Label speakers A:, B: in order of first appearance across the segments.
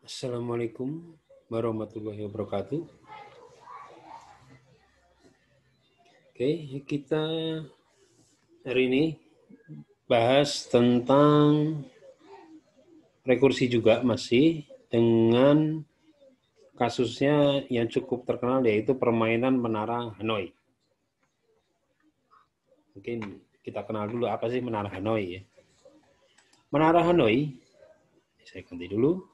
A: Assalamualaikum warahmatullahi wabarakatuh. Oke, kita hari ini bahas tentang rekursi juga masih dengan kasusnya yang cukup terkenal yaitu permainan menara Hanoi. Mungkin kita kenal dulu apa sih menara Hanoi ya. Menara Hanoi, saya ganti dulu.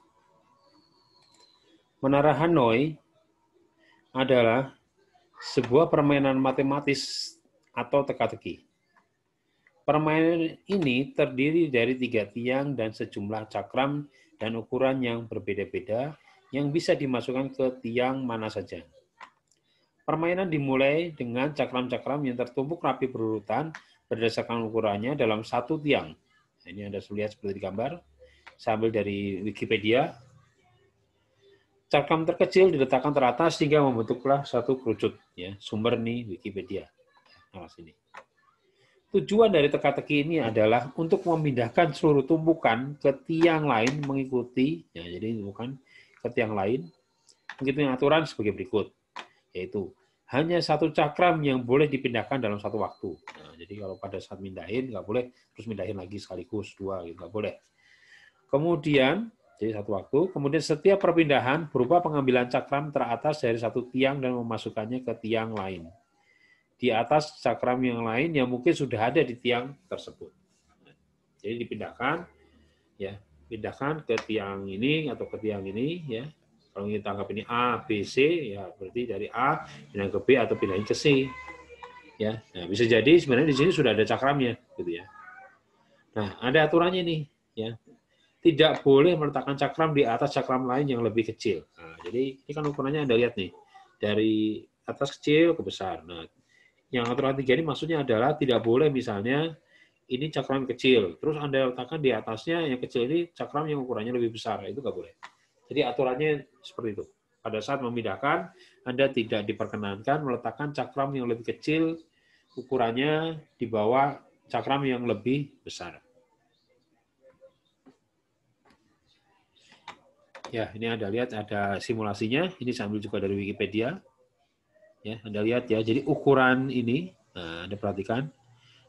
A: Menara Hanoi adalah sebuah permainan matematis atau teka-teki. Permainan ini terdiri dari 3 tiang dan sejumlah cakram dan ukuran yang berbeda-beda yang bisa dimasukkan ke tiang mana saja. Permainan dimulai dengan cakram-cakram yang tertumpuk rapi berurutan berdasarkan ukurannya dalam satu tiang. Nah, ini Anda lihat seperti di gambar. Saya ambil dari Wikipedia. Cakram terkecil diletakkan teratas sehingga membentuklah satu kerucut. Ya, sumber nih Wikipedia. Nah, sini. Tujuan dari teka-teki ini adalah untuk memindahkan seluruh tumpukan ke tiang lain mengikuti, ya, jadi bukan ke tiang lain, mengikuti aturan sebagai berikut, yaitu hanya satu cakram yang boleh dipindahkan dalam satu waktu. Nah, jadi kalau pada saat mindahin, nggak boleh terus mindahin lagi sekaligus, dua, gitu, nggak boleh. Kemudian, jadi satu waktu, kemudian setiap perpindahan berupa pengambilan cakram teratas dari satu tiang dan memasukkannya ke tiang lain. Di atas cakram yang lain yang mungkin sudah ada di tiang tersebut. Jadi dipindahkan, ya, pindahkan ke tiang ini atau ke tiang ini, ya. Kalau kita anggap ini A, B, C, ya berarti dari A pindah ke B atau pindahin ke C, ya. Nah, bisa jadi sebenarnya di sini sudah ada cakramnya, gitu ya. Nah, ada aturannya nih, ya. Tidak boleh meletakkan cakram di atas cakram lain yang lebih kecil. Nah, jadi ini kan ukurannya Anda lihat nih, dari atas kecil ke besar. Nah, yang aturan 3 ini maksudnya adalah tidak boleh misalnya ini cakram kecil, terus Anda letakkan di atasnya yang kecil ini cakram yang ukurannya lebih besar, itu nggak boleh. Jadi aturannya seperti itu. Pada saat memindahkan, Anda tidak diperkenankan meletakkan cakram yang lebih kecil ukurannya di bawah cakram yang lebih besar. Ya, ini Anda lihat ada simulasinya. Ini saya ambil juga dari Wikipedia. Ya, Anda lihat ya. Jadi ukuran ini, nah, Anda perhatikan,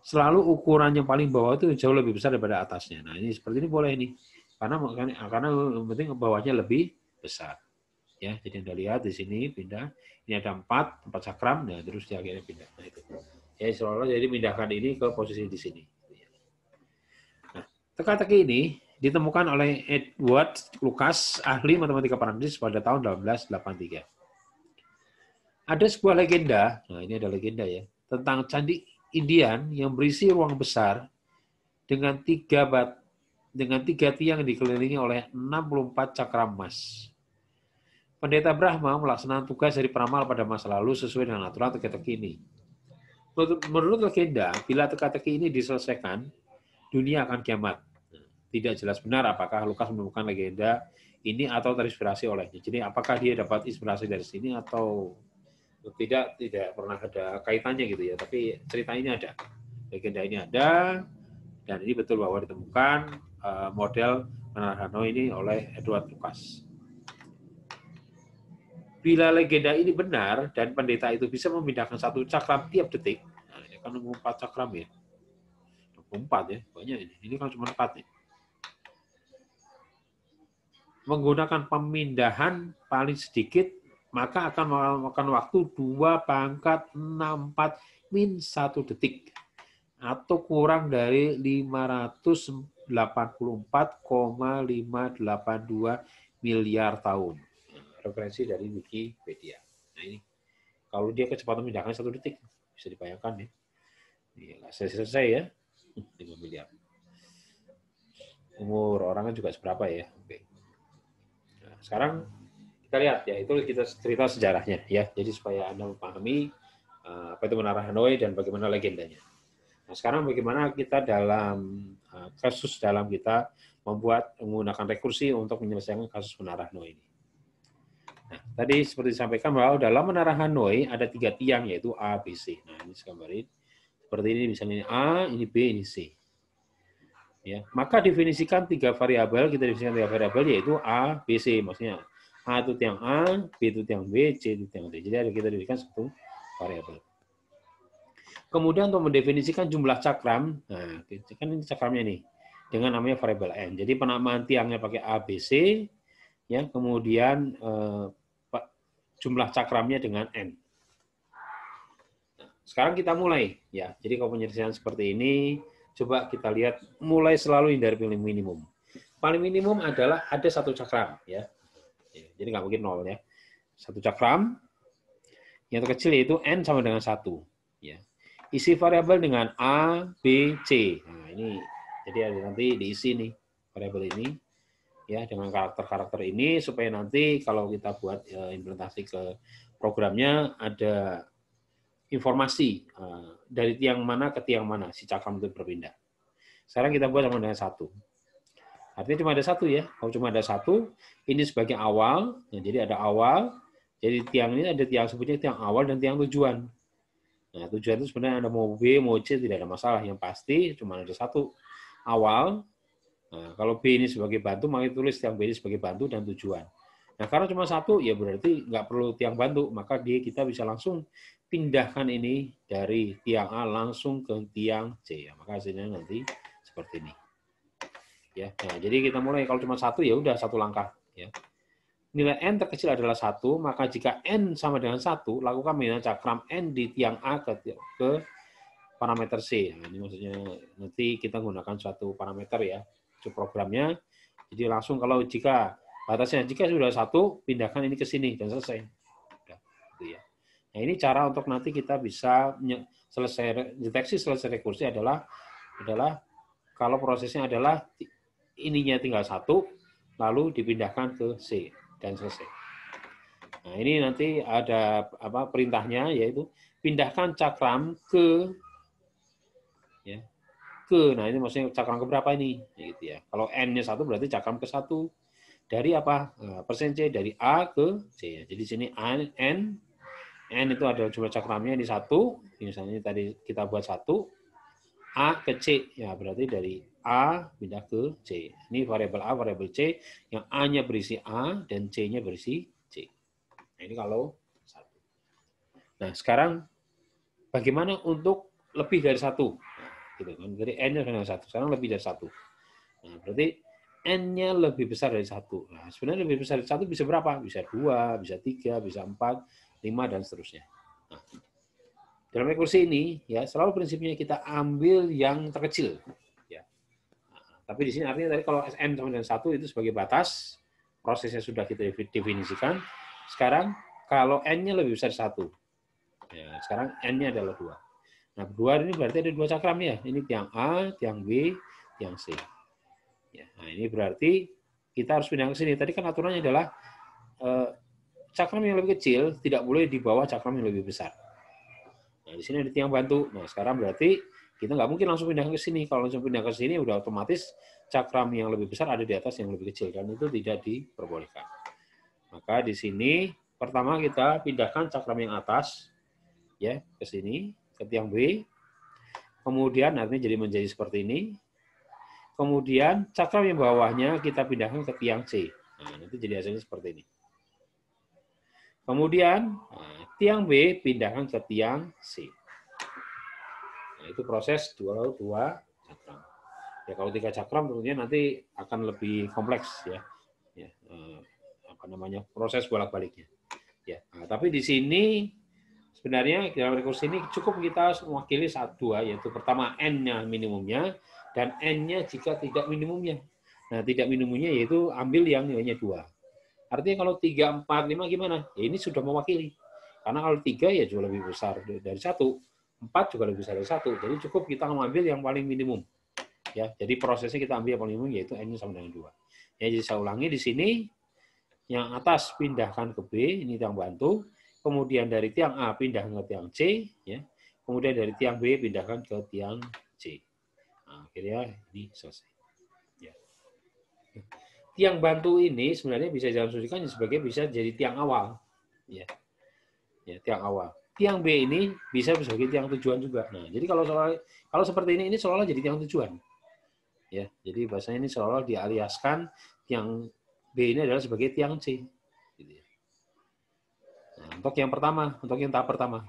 A: selalu ukuran yang paling bawah itu jauh lebih besar daripada atasnya. Nah, ini seperti ini boleh nih. Karena yang penting bawahnya lebih besar. Ya, jadi Anda lihat di sini pindah. Ini ada 4 cakram, nah terus dia akhirnya pindah. Nah, itu. Ya, seolah jadi pindahkan ini ke posisi di sini. Nah, teka-teki ini ditemukan oleh Edward Lucas, ahli matematika Prancis pada tahun 1883. Ada sebuah legenda, nah ini ada legenda ya, tentang candi Indian yang berisi ruang besar dengan tiga tiang dikelilingi oleh 64 cakram emas. Pendeta Brahma melaksanakan tugas dari peramal pada masa lalu sesuai dengan aturan teka-teki ini. Menurut legenda, bila teka-teki ini diselesaikan, dunia akan kiamat. Tidak jelas benar apakah Lukas menemukan legenda ini atau terinspirasi olehnya. Jadi apakah dia dapat inspirasi dari sini atau tidak pernah ada kaitannya gitu ya. Tapi cerita ini ada, legenda ini ada, dan ini betul bahwa ditemukan model menara Hanoi ini oleh Edward Lucas. Bila legenda ini benar dan pendeta itu bisa memindahkan satu cakram tiap detik, nah ini kan 4 cakram ya, 4 ya, banyak ini. Ini kan cuma 4 nih. Menggunakan pemindahan paling sedikit, maka akan memakan waktu 2⁴ min 1 detik atau kurang dari 584,582 miliar tahun. Referensi dari Wikipedia. Nah ini, kalau dia kecepatan pindahkan 1 detik, bisa dibayangkan ya. Nggak selesai ya, 5 miliar. Umur orang kan juga seberapa ya. Oke. Nah, sekarang kita lihat ya, itu kita cerita sejarahnya ya. Jadi supaya Anda memahami apa itu menara Hanoi dan bagaimana legendanya. Nah, sekarang bagaimana kita dalam kasus dalam kita menggunakan rekursi untuk menyelesaikan kasus menara Hanoi ini. Nah, tadi seperti disampaikan bahwa dalam menara Hanoi ada 3 tiang yaitu A, B, C. Nah, ini saya gambarin. Seperti ini misalnya ini A, ini B, ini C. Ya, maka definisikan 3 variabel, kita definisikan 3 variabel yaitu A, B, C. Maksudnya A itu tiang A, B itu tiang B, C itu tiang D. Jadi ada kita definisikan satu variabel. Kemudian untuk mendefinisikan jumlah cakram, nah kan ini cakramnya nih, dengan namanya variabel N. Jadi penamaan tiangnya pakai A, B, C, ya, kemudian jumlah cakramnya dengan N. Sekarang kita mulai, ya. Jadi kalau penyelesaian seperti ini, coba kita lihat mulai selalu hindari paling minimum. Paling minimum adalah ada 1 cakram, ya. Jadi nggak mungkin 0 ya. 1 cakram, yang terkecil yaitu N sama dengan 1. Ya. Isi variabel dengan A, B, C. Nah, ini jadi nanti diisi nih variabel ini, ya, dengan karakter-karakter ini supaya nanti kalau kita buat implementasi ke programnya ada informasi dari tiang mana ke tiang mana si cakram itu berpindah. Sekarang kita buat sama dengan 1. Artinya cuma ada 1 ya. Kalau cuma ada 1, ini sebagai awal. Nah, jadi ada awal. Jadi tiang ini ada tiang sebutnya tiang awal dan tiang tujuan. Nah, tujuan itu sebenarnya ada mau B, mau C tidak ada masalah. Yang pasti cuma ada 1 awal. Nah, kalau B ini sebagai bantu, maka tulis tiang B ini sebagai bantu dan tujuan. Nah, karena cuma 1, ya berarti nggak perlu tiang bantu, maka kita bisa langsung pindahkan ini dari tiang A langsung ke tiang C. Ya, maka hasilnya nanti seperti ini. Ya, nah, jadi kita mulai kalau cuma 1 ya udah 1 langkah. Ya. Nilai N terkecil adalah 1, maka jika N sama dengan 1, lakukan pembinaan cakram N di tiang A ke parameter C. Nah, ini maksudnya nanti kita gunakan suatu parameter ya, itu programnya. Jadi langsung kalau jika batasnya jika sudah 1, pindahkan ini ke sini dan selesai. Udah, gitu ya. Nah, ini cara untuk nanti kita bisa selesai deteksi selesai rekursi adalah kalau prosesnya adalah ininya tinggal 1, lalu dipindahkan ke C dan selesai. Nah, ini nanti ada perintahnya yaitu pindahkan cakram ke ya, nah ini maksudnya cakram ke berapa ini gitu ya. Kalau N-nya 1 berarti cakram ke 1. Dari apa? Persen C dari A ke C. Jadi sini N itu adalah jumlah cakramnya ini 1, misalnya tadi kita buat 1, A ke C, ya berarti dari A pindah ke C. Ini variabel A, variabel C, yang A-nya berisi A dan C-nya berisi C. Nah, ini kalau 1. Nah, sekarang bagaimana untuk lebih dari 1? Nah, gitu kan. Jadi N-nya dengan 1, sekarang lebih dari 1. Nah, berarti N-nya lebih besar dari 1. Nah, sebenarnya lebih besar dari 1 bisa berapa? Bisa 2, bisa 3, bisa 4, 5, dan seterusnya. Nah, dalam rekursi ini, ya selalu prinsipnya kita ambil yang terkecil. Ya. Nah, tapi di sini artinya tadi kalau N sama dengan 1 itu sebagai batas, prosesnya sudah kita definisikan. Sekarang kalau N-nya lebih besar 1. Ya, sekarang N-nya adalah 2. Nah, 2 ini berarti ada 2 cakram ya. Ini tiang A, tiang B, tiang C. Ya, nah ini berarti kita harus pindah ke sini. Tadi kan aturannya adalah cakram yang lebih kecil tidak boleh di bawah cakram yang lebih besar. Nah, di sini ada tiang bantu. Nah, sekarang berarti kita nggak mungkin langsung pindah ke sini. Kalau langsung pindah ke sini, udah otomatis cakram yang lebih besar ada di atas yang lebih kecil. Dan itu tidak diperbolehkan. Maka di sini, pertama kita pindahkan cakram yang atas ya ke sini, ke tiang B. Kemudian artinya jadi menjadi seperti ini. Kemudian cakram yang bawahnya kita pindahkan ke tiang C. Nah, nanti jadi hasilnya seperti ini. Kemudian tiang B pindahkan ke tiang C. Nah, itu proses dua cakram. Ya kalau 3 cakram tentunya nanti akan lebih kompleks ya. Proses bolak-baliknya. Ya. Nah, tapi di sini sebenarnya dalam rekursi ini cukup kita mewakili 2 yaitu pertama N-nya minimumnya dan N-nya jika tidak minimumnya. Nah, tidak minimumnya yaitu ambil yang nilainya 2. Artinya kalau 3, 4, 5 gimana? Ya ini sudah mewakili. Karena kalau 3 ya juga lebih besar dari 1. 4 juga lebih besar dari 1. Jadi cukup kita mengambil yang paling minimum. Ya, jadi prosesnya kita ambil yang paling minimum yaitu N-nya sama dengan 2. Ya, jadi saya ulangi di sini. Yang atas pindahkan ke B, ini tiang bantu. Kemudian dari tiang A pindahkan ke tiang C. Ya. Kemudian dari tiang B pindahkan ke tiang C. Nah, akhirnya ini selesai. Ya. Tiang bantu ini sebenarnya bisa diasumsikan sebagai bisa jadi tiang awal. Ya. Ya, tiang awal. Tiang B ini bisa sebagai tiang tujuan juga. Nah, jadi kalau seperti ini seolah-olah jadi tiang tujuan. Ya, jadi bahasanya ini seolah dialiaskan tiang B ini adalah sebagai tiang C. Gitu ya. Nah, untuk yang pertama, untuk yang tahap pertama.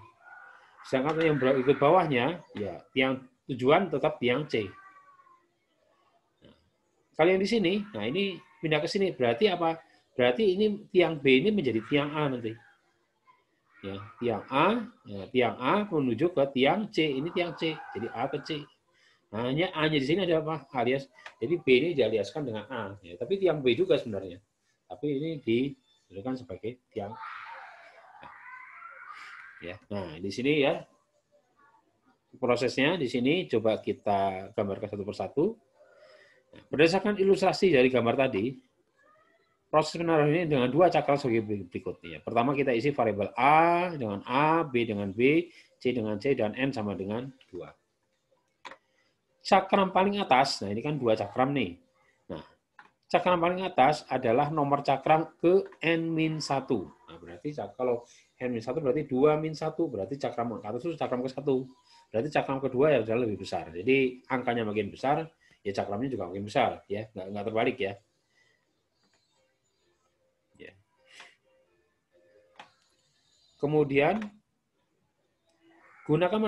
A: Sedangkan yang berikut bawahnya, ya tiang tujuan tetap tiang C. Nah, kalau yang di sini, nah ini pindah ke sini, berarti apa? Berarti ini tiang B ini menjadi tiang A nanti. Ya, tiang A menuju ke tiang C, ini tiang C, jadi A ke C. Nah, hanya A-nya di sini ada apa? Alias. Jadi B ini dialiaskan dengan A. Ya, tapi tiang B juga sebenarnya. Tapi ini dijadikan sebagai tiang A. Ya. Nah, di sini ya prosesnya di sini coba kita gambarkan satu persatu. Nah, berdasarkan ilustrasi dari gambar tadi, proses penaruhan ini dengan dua cakram sebagai berikut. Ya. Pertama kita isi variabel A dengan A, B dengan B, C dengan C, dan N sama dengan 2. Cakram paling atas, nah ini kan 2 cakram nih. Nah, cakram paling atas adalah nomor cakram ke N-1. Nah, berarti kalau N-1 berarti 2-1, berarti cakram ke atas itu cakram ke-1. Berarti cakram kedua ya adalah lebih besar. Jadi angkanya makin besar, ya cakramnya juga makin besar. Ya, nggak terbalik ya. Kemudian gunakan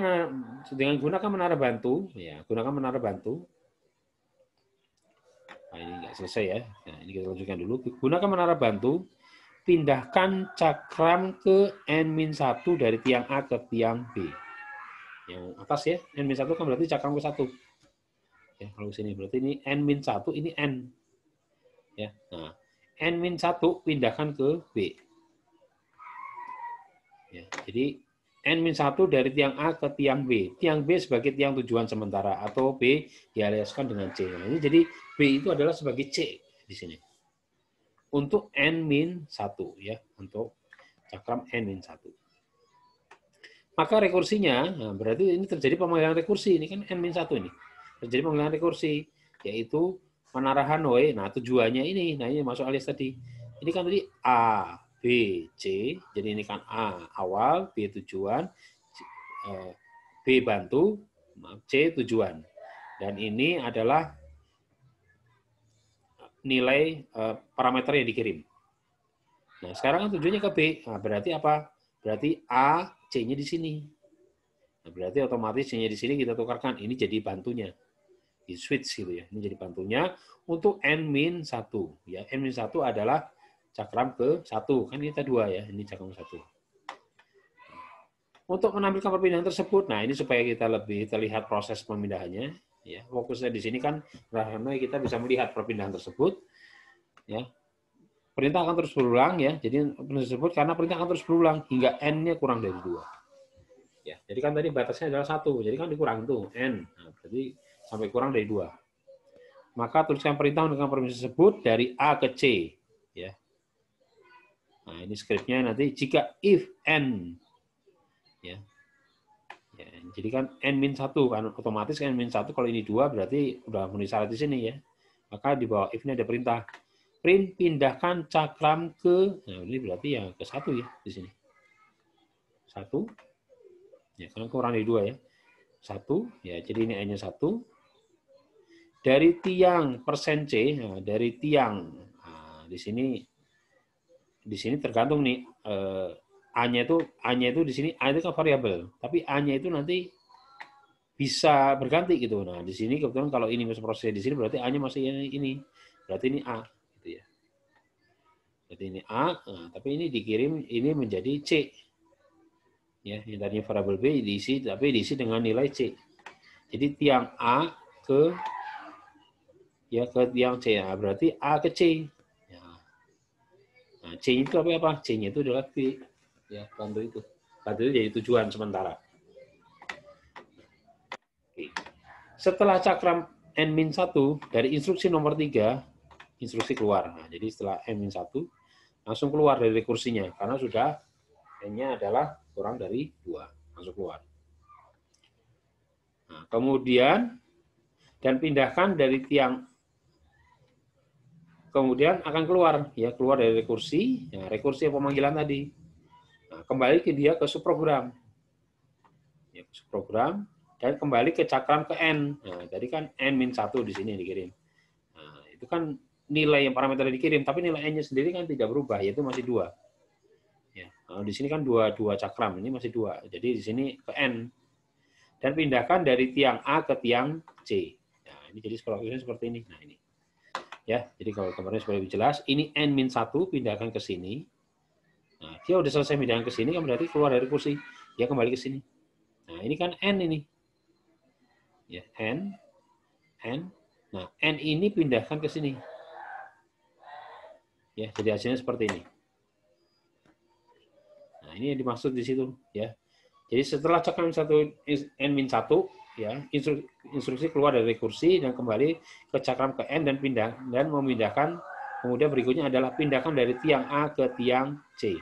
A: menara bantu, ya gunakan menara bantu. Nah, ini nggak selesai ya. Nah, ini kita lanjutkan dulu. Gunakan menara bantu, pindahkan cakram ke N-1 dari tiang A ke tiang B. Yang atas ya, N-1 kan berarti cakram ke 1. Ya, kalau ke sini berarti ini N-1, ini N. Ya. Nah, N-1 pindahkan ke B. Ya, jadi N-1 dari tiang A ke tiang B. Tiang B sebagai tiang tujuan sementara atau B dialiaskan dengan C. Nah, ini jadi B itu adalah sebagai C di sini. Untuk N-1 ya, untuk cakram N-1. Maka rekursinya, nah berarti ini terjadi pemanggilan rekursi, ini kan N-1 ini. Terjadi pemanggilan rekursi, yaitu menara Hanoi. Nah, tujuannya ini, nah ini masuk alias tadi. Ini kan tadi A, B, C, jadi ini kan A awal, B tujuan, B bantu, C tujuan. Dan ini adalah nilai parameter yang dikirim. Nah, sekarang kan tujuannya ke B. Nah, berarti apa? Berarti A, C-nya di sini. Nah, berarti otomatis C-nya di sini kita tukarkan. Ini jadi bantunya. Di switch gitu ya. Ini jadi bantunya untuk N-1. Ya, N-1 adalah cakram ke 1. Kan kita 2 ya. Ini cakram ke 1. Untuk menampilkan perpindahan tersebut, nah ini supaya kita lebih terlihat proses pemindahannya. Ya, fokusnya di sini kan karena kita bisa melihat perpindahan tersebut. Ya, perintah akan terus berulang ya. Jadi tersebut karena perintah akan terus berulang hingga N-nya kurang dari 2. Ya, jadi kan tadi batasnya adalah 1. Jadi kan dikurang tuh N. Nah, berarti sampai kurang dari 2. Maka tuliskan perintah dengan perintah tersebut dari A ke C. Ya. Nah, ini skripnya nanti jika if N. Ya. Ya, jadi kan N-1 kan otomatis kan N-1 kalau ini 2 berarti udah memenuhi syarat di sini ya. Maka di bawah if ini ada perintah print pindahkan cakram ke, nah ini berarti ya ke 1 ya di sini. 1. Ya, karena kurang dari 2 ya. 1, ya jadi ini N-nya 1. Dari tiang persen C, nah, dari tiang, nah, di sini tergantung nih A-nya itu di sini A itu kan variabel, tapi A-nya itu nanti bisa berganti gitu. Nah, di sini kebetulan kalau ini masih prosesnya di sini berarti A-nya masih ini. Berarti ini A gitu ya. Berarti ini A, nah, tapi ini dikirim ini menjadi C. Ya, yang tadinya variabel B diisi tapi diisi dengan nilai C. Jadi tiang A ke tiang C. Nah, berarti A ke C. Ya. Nah, C itu apa? C-nya itu adalah B. Ya, bantu itu. Bantu itu jadi tujuan sementara. Oke. Setelah cakram N-1 dari instruksi nomor 3, instruksi keluar. Nah, jadi setelah N-1 langsung keluar dari rekursinya karena sudah N-nya adalah kurang dari 2, langsung keluar. Nah, kemudian dan pindahkan dari tiang, kemudian akan keluar dari rekursi, ya, rekursi pemanggilan tadi. Nah, kembali ke dia ke subprogram. Ya, subprogram. dan kembali ke cakram ke N. Nah, tadi kan N-1 di sini dikirim. Nah, itu kan nilai yang parameter dikirim, tapi nilai N-nya sendiri kan tidak berubah, yaitu masih 2. Ya, di sini kan dua cakram, ini masih 2. Jadi di sini ke N. Dan pindahkan dari tiang A ke tiang C. Nah, ini jadi seperti ini. Nah, ini. Ya, jadi kalau kemarin supaya lebih jelas, ini N-1 pindahkan ke sini. Nah, dia udah selesai pindahkan ke sini, kan berarti keluar dari kursi. Dia kembali ke sini. Nah, ini kan N ini. Ya, N. Nah, N ini pindahkan ke sini. Ya, jadi hasilnya seperti ini. Nah, ini yang dimaksud di situ, ya. Jadi setelah cakram N-1, ya, instruksi keluar dari kursi dan kembali ke cakram ke N dan memindahkan. Kemudian berikutnya adalah pindahkan dari tiang A ke tiang C.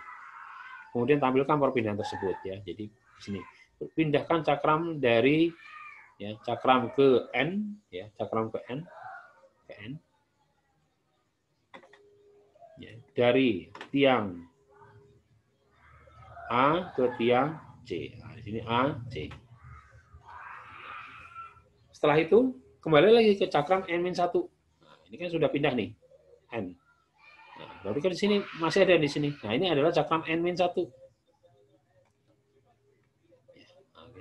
A: Kemudian tampilkan perpindahan tersebut, ya. Jadi sini pindahkan cakram dari ya cakram ke N, ya cakram ke N, ya, dari tiang A ke tiang C. Nah, di sini A, C. Setelah itu kembali lagi ke cakram N-1. Nah, ini kan sudah pindah nih N. Nah, berarti kan di sini masih ada di sini. Nah, ini adalah cakram N-1.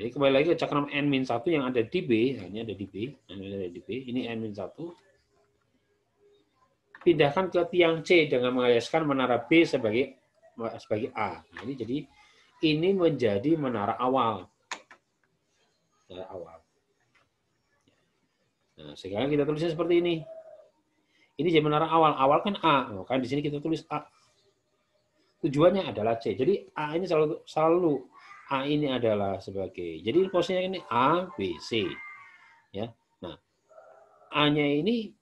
A: Jadi kembali lagi ke cakram N-1 yang ada di B, nah, ini ada di B, ini N-1. Pindahkan ke tiang C dengan mengaliaskan menara B sebagai A. Nah, ini jadi ini menjadi menara awal. Nah, sekarang kita tulisnya seperti ini. Ini jadi menara awal. Awal kan A. Oh, kan di sini kita tulis A. Tujuannya adalah C. Jadi A ini selalu A ini adalah sebagai, jadi posisinya ini A, B, C. Ya. Nah, A-nya ini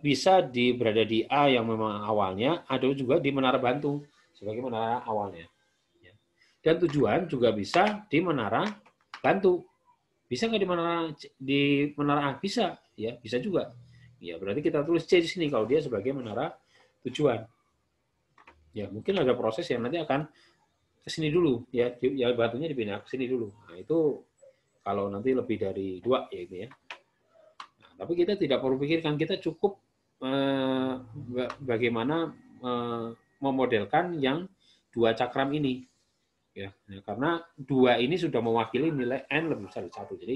A: bisa berada di A yang memang awalnya, ada juga di menara bantu sebagai menara awalnya. Ya. Dan tujuan juga bisa di menara bantu. Bisa nggak di menara A? Bisa, ya bisa juga. Ya berarti kita tulis C di sini kalau dia sebagai menara tujuan. Ya mungkin ada proses yang nanti akan ke sini dulu, ya batunya dipindah ke sini dulu. Nah, itu kalau nanti lebih dari 2 ya itu ya. Nah, tapi kita tidak perlu pikirkan, kita cukup bagaimana memodelkan yang 2 cakram ini. Ya, karena 2 ini sudah mewakili nilai N lebih besar dari 1. Jadi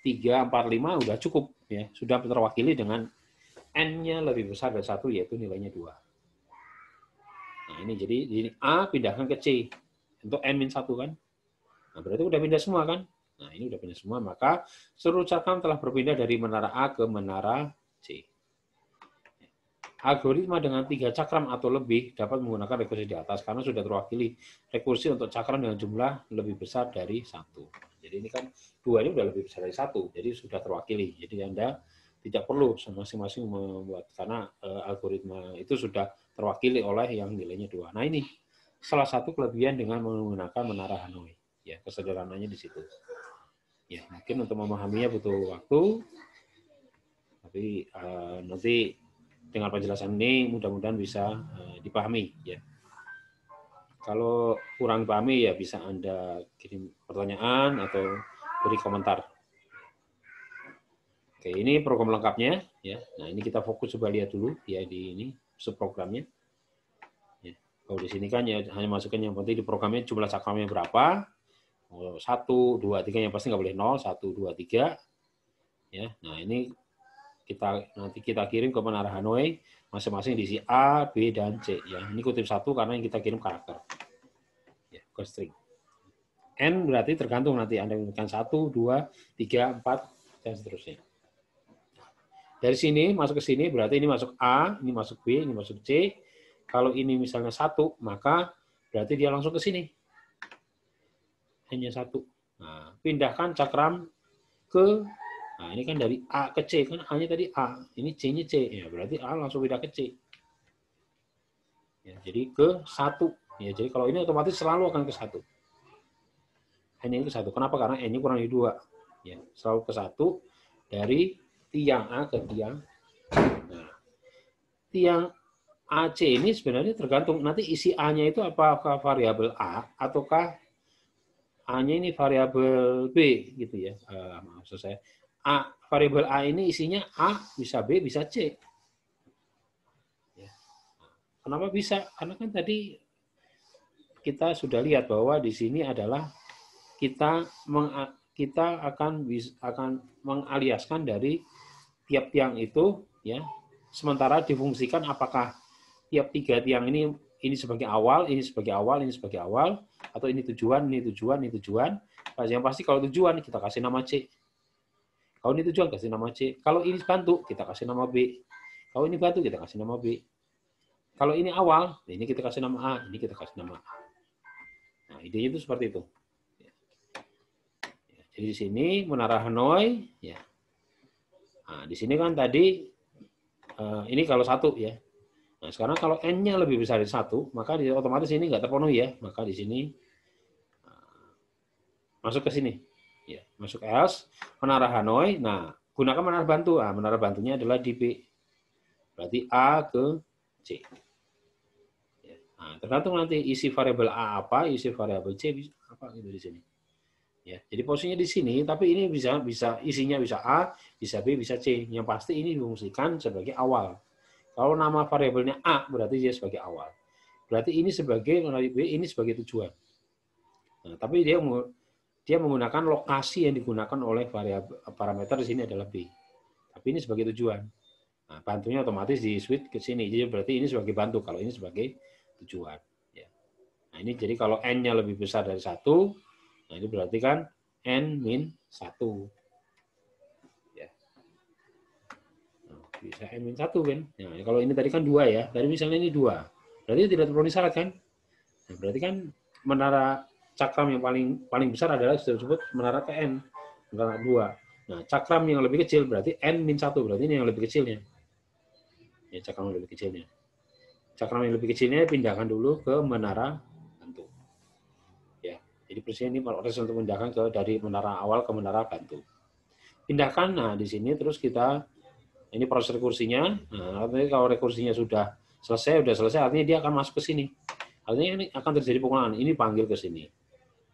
A: 3, 4, 5 sudah cukup ya, sudah terwakili dengan N-nya lebih besar dari 1 yaitu nilainya 2. Nah, ini jadi ini A pindahkan ke C. Untuk N-1 kan. Nah, berarti udah pindah semua kan? Nah, ini udah pindah semua, maka seluruh cakram telah berpindah dari menara A ke menara C. Algoritma dengan 3 cakram atau lebih dapat menggunakan rekursi di atas karena sudah terwakili rekursi untuk cakram dengan jumlah lebih besar dari 1. Jadi ini kan 2 ini sudah lebih besar dari 1, jadi sudah terwakili. Jadi Anda tidak perlu masing-masing membuat karena algoritma itu sudah terwakili oleh yang nilainya 2. Nah, ini salah satu kelebihan dengan menggunakan menara Hanoi. Ya, kesederhananya di situ. Ya, mungkin untuk memahaminya butuh waktu, tapi nanti dengan penjelasan ini mudah-mudahan bisa dipahami. Ya. Kalau kurang dipahami ya bisa Anda kirim pertanyaan atau beri komentar. Oke, ini program lengkapnya. Ya. Nah, ini kita fokus coba lihat dulu ya di ini subprogramnya. Kalau di sini kan ya hanya masukkan yang penting di programnya jumlah cakramnya berapa. 1, 2, 3 yang pasti nggak boleh 0, 1, 2, 3. Ya, nah ini nanti kita kirim ke menara Hanoi masing-masing diisi A, B, dan C. Ya, ini kutip 1 karena yang kita kirim karakter. Ya, bukan string. N berarti tergantung nanti Anda mengirimkan 1, 2, 3, 4, dan seterusnya. Dari sini masuk ke sini berarti ini masuk A, ini masuk B, ini masuk C. Kalau ini misalnya 1, maka berarti dia langsung ke sini. Hanya 1. Nah, pindahkan cakram ke, nah ini kan dari A ke C, kan A-nya tadi A, ini C-nya C. Ya, berarti A langsung pindah ke C. Ya, jadi ke 1. Ya, jadi kalau ini otomatis selalu akan ke 1. Hanya ke 1. Kenapa? Karena N-nya kurang dari 2. Ya, selalu ke 1 dari tiang A ke tiang. Nah, tiang AC ini sebenarnya tergantung nanti isi A-nya itu apakah variabel A ataukah A-nya ini variabel B gitu ya. Maksud saya variabel A ini isinya A, bisa B, bisa C. Ya. Kenapa bisa? Karena kan tadi kita sudah lihat bahwa di sini adalah kita akan mengaliaskan dari tiap tiang itu, ya. Sementara difungsikan apakah tiap 3 tiang ini sebagai awal, ini sebagai awal, ini sebagai awal, atau ini tujuan, ini tujuan, ini tujuan. Nah, yang pasti kalau tujuan kita kasih nama C. Kalau ini tujuan kasih nama C. Kalau ini bantu kita kasih nama B. Kalau ini bantu kita kasih nama B. Kalau ini awal, ini kita kasih nama A, ini kita kasih nama A. Nah, idenya itu seperti itu. Jadi di sini Menara Hanoi, ya. Nah, di sini kan tadi ini kalau 1 ya. Nah, sekarang kalau n-nya lebih besar dari 1, maka otomatis ini nggak terpenuhi ya. Maka di sini masuk ke sini. Ya, masuk else, Menara Hanoi. Nah, gunakan menara bantu. Nah, menara bantunya adalah di B. Berarti A ke C. Ya. Nah, tergantung nanti isi variabel A apa, isi variabel C apa gitu di sini. Ya, jadi posisinya di sini, tapi ini bisa isinya bisa A, bisa B, bisa C. Yang pasti ini difungsikan sebagai awal. Kalau nama variabelnya A, berarti dia sebagai awal. Berarti ini sebagai B, ini sebagai tujuan. Nah, tapi dia menggunakan lokasi yang digunakan oleh variabel parameter di sini adalah B. Tapi ini sebagai tujuan. Nah, bantunya otomatis di switch ke sini. Jadi berarti ini sebagai bantu, kalau ini sebagai tujuan. Ya. Nah, ini jadi kalau n-nya lebih besar dari 1, nah ini berarti kan n-1. Ya. Nah, bisa n-1 kan. Nah, kalau ini tadi kan 2 ya. Tadi misalnya ini 2. Berarti tidak terpenuhi syarat kan? Nah, berarti kan menara cakram yang paling besar adalah disebut menara ke n. Menara 2. Nah, cakram yang lebih kecil berarti n-1. Berarti ini yang lebih kecilnya. Ya, cakram yang lebih kecilnya. Cakram yang lebih kecilnya pindahkan dulu ke menara bantu. Ya, jadi proses ini proses untuk pindahkan dari menara awal ke menara bantu. Pindahkan, nah di sini terus kita ini proses rekursinya. Nah, artinya kalau rekursinya sudah selesai, artinya dia akan masuk ke sini. Artinya ini akan terjadi pengulangan. Ini panggil ke sini.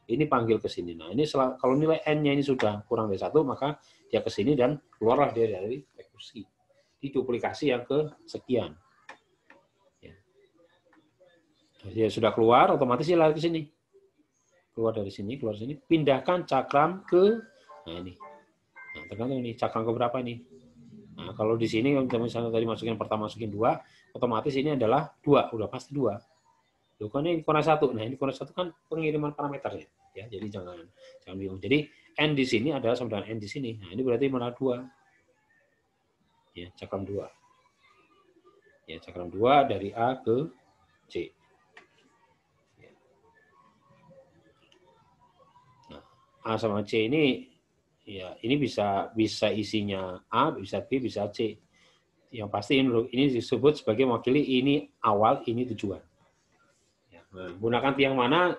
A: Ini panggil ke sini. Nah, ini kalau nilai n-nya ini sudah kurang dari 1, maka dia ke sini dan keluarlah dia dari rekursi. Diduplikasi yang ke sekian. Dia sudah keluar, otomatis dia lari ke sini. Keluar dari sini, pindahkan cakram ke, nah ini. Nah, tergantung ini, cakram ke berapa ini. Nah, kalau di sini, misalnya tadi masukin pertama, masukin 2, otomatis ini adalah 2, udah pasti 2. Bukan ini koordinat 1. Nah, ini koordinat 1 kan pengiriman parameternya. Ya, jadi jangan bingung. Jadi, N di sini adalah sama dengan N di sini. Nah, ini berarti mana 2. Ya, cakram 2. Ya, cakram 2 dari A ke C. A sama C ini ya ini bisa isinya A, bisa B, bisa C. Yang pasti ini disebut sebagai mewakili ini awal, ini tujuan. Ya, nah, gunakan tiang mana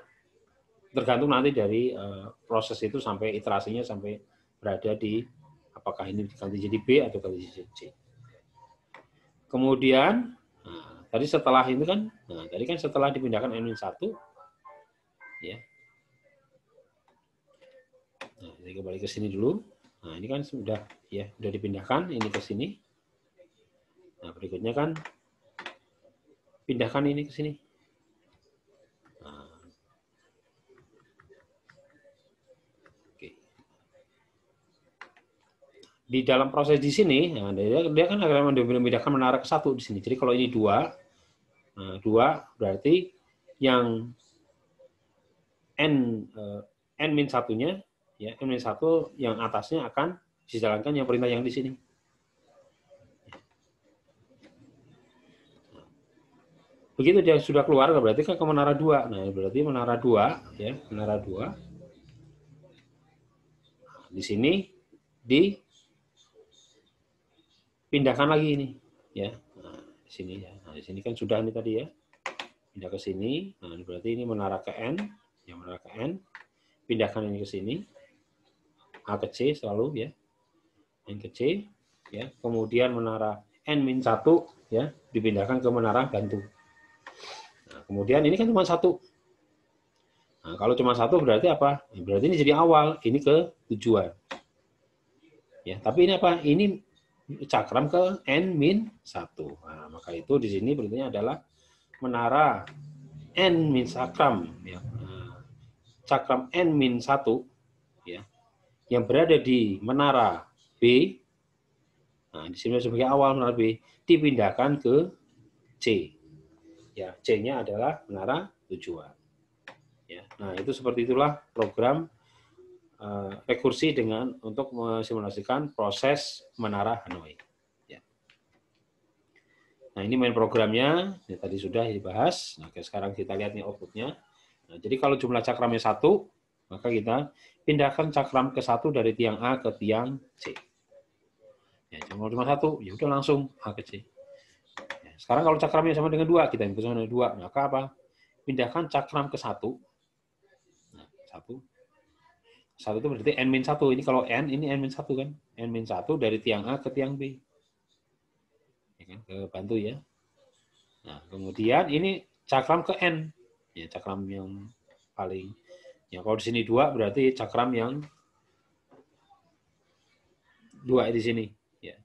A: tergantung nanti dari proses itu sampai iterasinya sampai berada di apakah ini diganti jadi B atau ganti jadi C. Kemudian tadi setelah itu kan, tadi kan setelah dipindahkan N-1 ya. Nah, ini kembali ke sini dulu. Nah, ini kan sudah dipindahkan ini ke sini. Nah, berikutnya kan pindahkan ini ke sini. Nah, oke. Di dalam proses di sini, nah, dia kan akan memindahkan menara ke 1 di sini. Jadi kalau ini 2, nah 2 berarti yang n-1-nya ya, n-1 yang atasnya akan dijalankan yang perintah yang di sini. Begitu dia sudah keluar, berarti kan ke menara 2. Nah, berarti menara 2, ya, menara 2. Nah, di sini dipindahkan lagi ini, ya. Nah, di sini ya. Nah, di sini kan sudah ini tadi ya. Pindah ke sini. Nah, berarti ini menara ke N, ya, menara ke N. Pindahkan ini ke sini. A ke C selalu ya. N ke C, ya. Kemudian menara N-1 ya, dipindahkan ke menara bantu. Nah, kemudian ini kan cuma 1. Nah, kalau cuma satu berarti apa? Berarti ini jadi awal, ini ke tujuan. Ya, tapi ini apa? Ini cakram ke N-1. Nah, maka itu di sini berarti adalah menara N- cakram. Ya. Nah, cakram N-1 ya, yang berada di menara B. Nah, di sini sebagai awal menara B dipindahkan ke C. Ya, C-nya adalah menara tujuan. Ya, nah itu seperti itulah program rekursi dengan untuk mensimulasikan proses menara Hanoi. Ya. Nah ini main programnya, ya, tadi sudah dibahas. Nah sekarang kita lihat nih outputnya. Nah, jadi kalau jumlah cakramnya 1, maka kita pindahkan cakram ke 1 dari tiang A ke tiang C. Ya, cuma 1, ya udah langsung A ke C. Ya, sekarang kalau cakramnya sama dengan 2, kita input sama dengan 2, maka apa? Pindahkan cakram ke 1. Nah, 1 itu berarti N-1. Ini kalau N, ini N-1 kan. N-1 dari tiang A ke tiang B. Ya kan? Ke bantu ya. Nah, kemudian ini cakram ke N. Ya, cakram yang paling. Ya, kalau di sini 2 berarti cakram yang 2 di sini. Ya.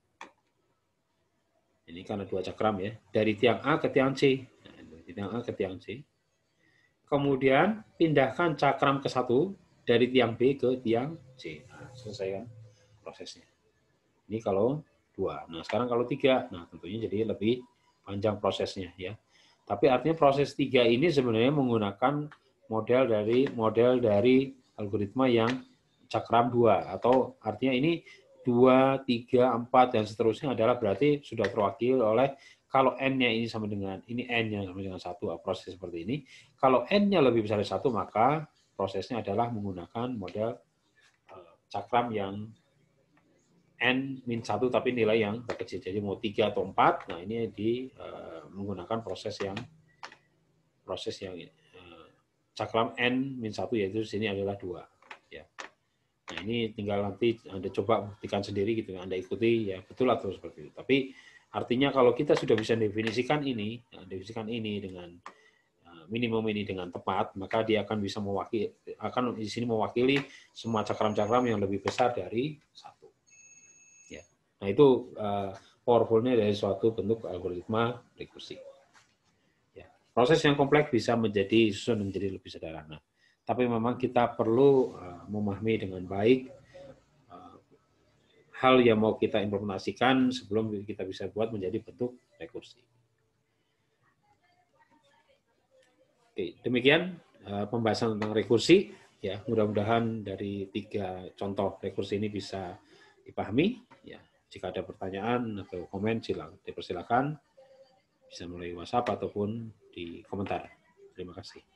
A: Ini karena 2 cakram ya. Dari tiang A ke tiang C. Nah, dari tiang A ke tiang C. Kemudian pindahkan cakram ke 1 dari tiang B ke tiang C. Nah, selesaikan prosesnya. Ini kalau 2. Nah, sekarang kalau 3, nah tentunya jadi lebih panjang prosesnya ya. Tapi artinya proses 3 ini sebenarnya menggunakan model dari algoritma yang cakram 2, atau artinya ini 2, 3, 4 dan seterusnya adalah berarti sudah terwakili oleh kalau N-nya ini sama dengan ini N-nya sama dengan 1, proses seperti ini. Kalau N-nya lebih besar dari 1, maka prosesnya adalah menggunakan model cakram yang N-1 tapi nilai yang kecil. Jadi mau 3 atau 4, nah ini menggunakan proses yang cakram N-1, yaitu di sini adalah 2. Ya. Nah ini tinggal nanti Anda coba buktikan sendiri gitu, Anda ikuti ya betul atau seperti itu. Tapi artinya kalau kita sudah bisa definisikan ini dengan minimum ini dengan tepat, maka dia akan bisa di sini mewakili semua cakram-cakram yang lebih besar dari 1. Ya. Nah itu powerful-nya dari suatu bentuk algoritma rekursi. Ya. Proses yang kompleks bisa disusun menjadi lebih sederhana. Tapi memang kita perlu memahami dengan baik hal yang mau kita implementasikan sebelum kita bisa buat menjadi bentuk rekursi. Oke, demikian pembahasan tentang rekursi. Ya, mudah-mudahan dari 3 contoh rekursi ini bisa dipahami. Ya, jika ada pertanyaan atau komen, dipersilakan bisa melalui WhatsApp ataupun di komentar. Terima kasih.